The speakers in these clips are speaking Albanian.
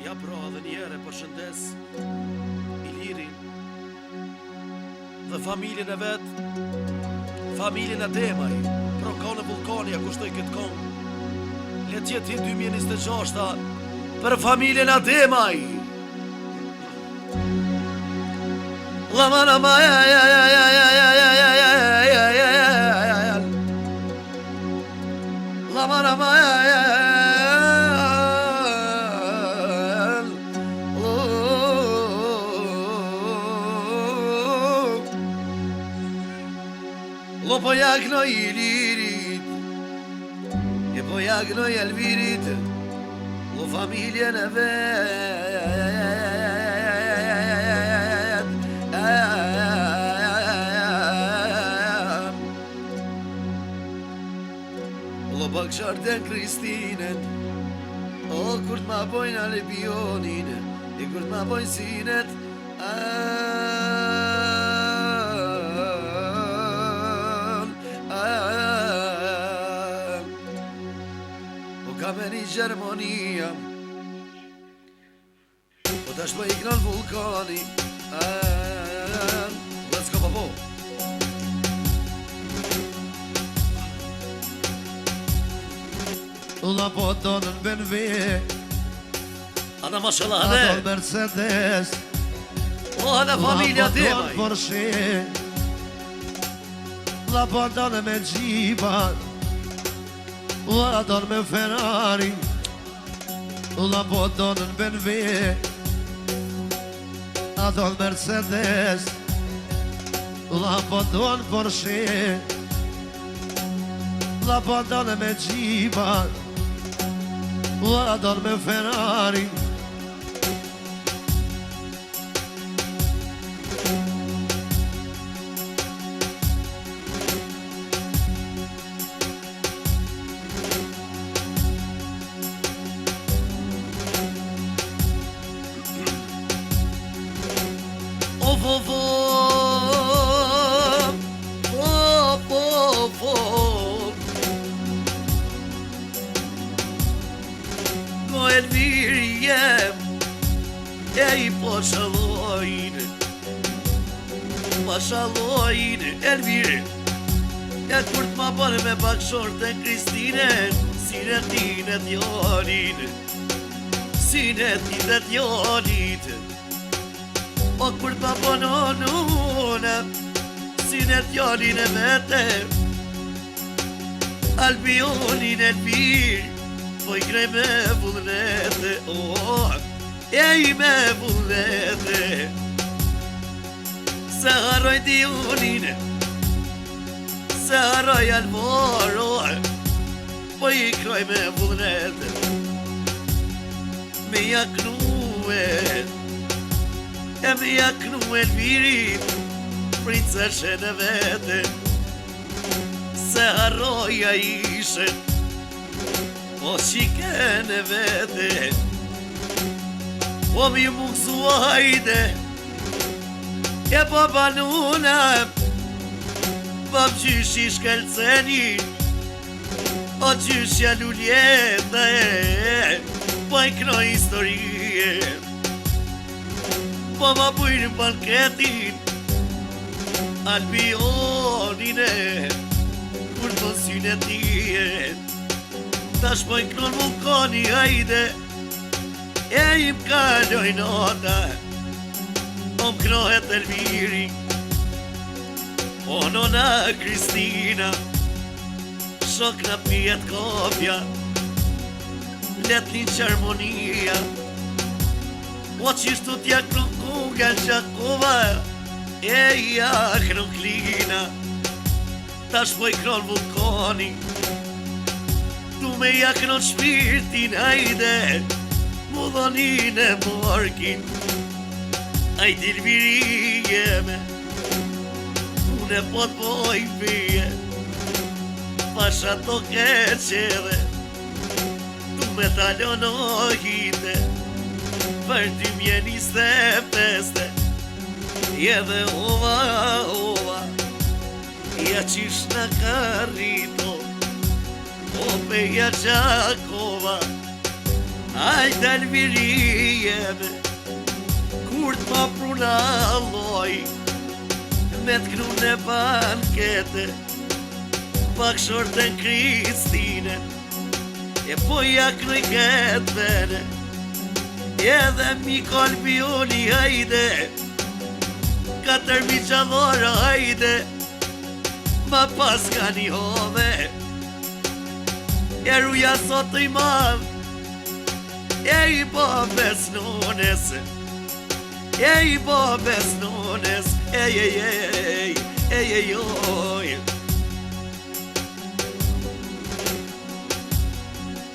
Ja pra dhe njere përshëndes Ilirin dhe familjen e vet, familjen e Demaj, Prokone Vulkania kushtoj këtë kong. Le tjetë jetë 2026 për familjen e Demaj. Lo po jaknoj Ilirit, e po jaknoj Elvirit, lo familjen e vet. Lo pak sharten Kristinen, o kur t'ma bojnë Alebionin, e kur t'ma bojnë Sinet, Kameni Gjermonia, po tash po iknon vulkani. Let's go, papo. La po tonën BMW, Ana mashallah ato ane, Mercedes, o ana familja Demaj. Porsche, la po tonën me Gjiba, la donë me Ferrari, la po donën BMW, a donë Mercedes, la po donë Porsche, la po donë me Gjiba, la donë me Ferrari. Ko Elviri jem, e I po shalojnë, Elviri. E kur t'ma bërë me pak shorte Kristinen, Sinetin e t'jonin, Sinetin e t'jonit. O kur t'ma bërë nune, Sinetjonin e vete, Albionin Elviri, po I krej me vullnete, e I me vullnete. Se harroj Dionin, se harroj Alvaro, po I krej me vullnete. Me jaknue, e me jaknue Elvirit, princeshen e vete. Se harroja ishe, o shiken e vete. O mi muksu hajde, e po banuna, pap gjyshi shkelceni, o gjyshja luljete, po I knoj historie, po ma bujnë banketin, Albionine, kur të Sinetien, tash po I knon vulkani hajde, e I m'kalloj nota, o m'knohet Elviri, o nona Kristina, shok në pijet kopja, let një qarmonia, o qishtu t'ja knon kunga Gjakova, e ja knon Klina, tash po I knon vulkani, tu me ja knon shpirtin, hajde, mu dhonin e morkin, hajde Elviri jeme, une po t'poj pije, pasha to keqeve, tu me talonohite, për 2025, edhe ova, ja qish në karrito, o pe ja Gjakova, Ajde Elviri jeme, kur t'ma pruna loj, me t'knu në bankete, pak shorten Kristine, e po ja knuj këtë vene, edhe mi kolbi uli hajde, 4 miqadhora hajde, ma pas ka një hove, e ruja sot i madh, e i babes nones, e i babes nones, oj.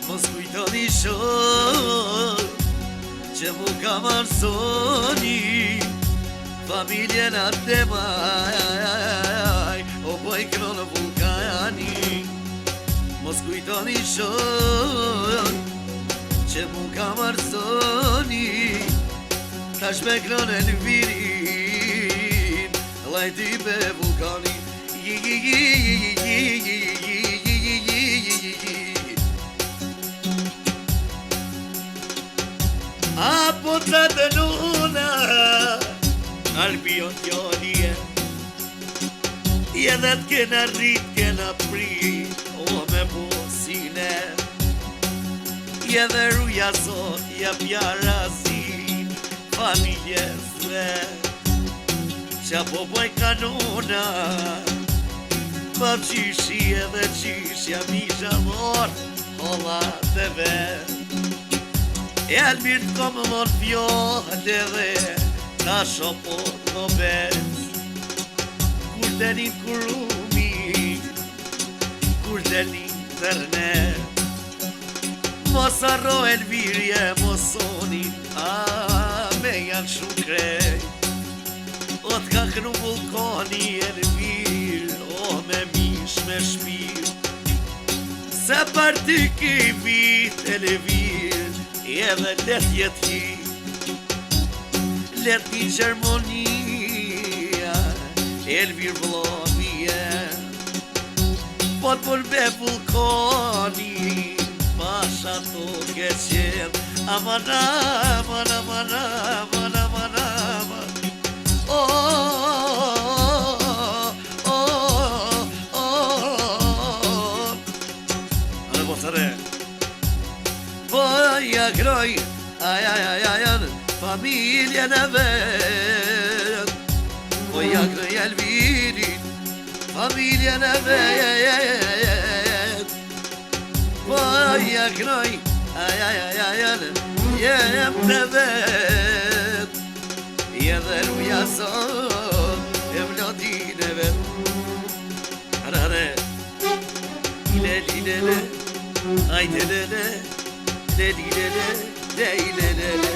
Mos kujtoni shok, që mu ka marsoni, familjen atë maj, o boj kronë vulkani. Mos kujtoni shok, që mu ka marsoni, tash me kronë Elvirin, lajti be vulkani. Apo të dënuna, Albion t'jolje, edhe t'kena rrit, kena prit, o me bosine, edhe ruja sot, ja pjara zin, familjesve, qa po boj kanona, pa qishi edhe qishja mi zhavor, holla dhe vet. Elmir t'kom mon fjole dhe ta shopot në bet, kur delin kurumi, kur delin internet, mos arro Elvirje mosonin, a me janë shumë krej, o t'ka knu vulkani Elvir, o me mish me shpir, se për ty ki vit Elvir, edhe let jet hi, let një Gjermonia, Elvir vllavije, po t'përbe vulkani, pasha to ke qen, aman, aman, aman, aman, aman, aman, Anë botare po ja kroj, familjen e vet, po ja kroj Elvirin, familjen e vet, po ja kroj, jem të vet, edhe ruja sot, e vlodin e vet, arare, lele, ajde lele, lele, lele,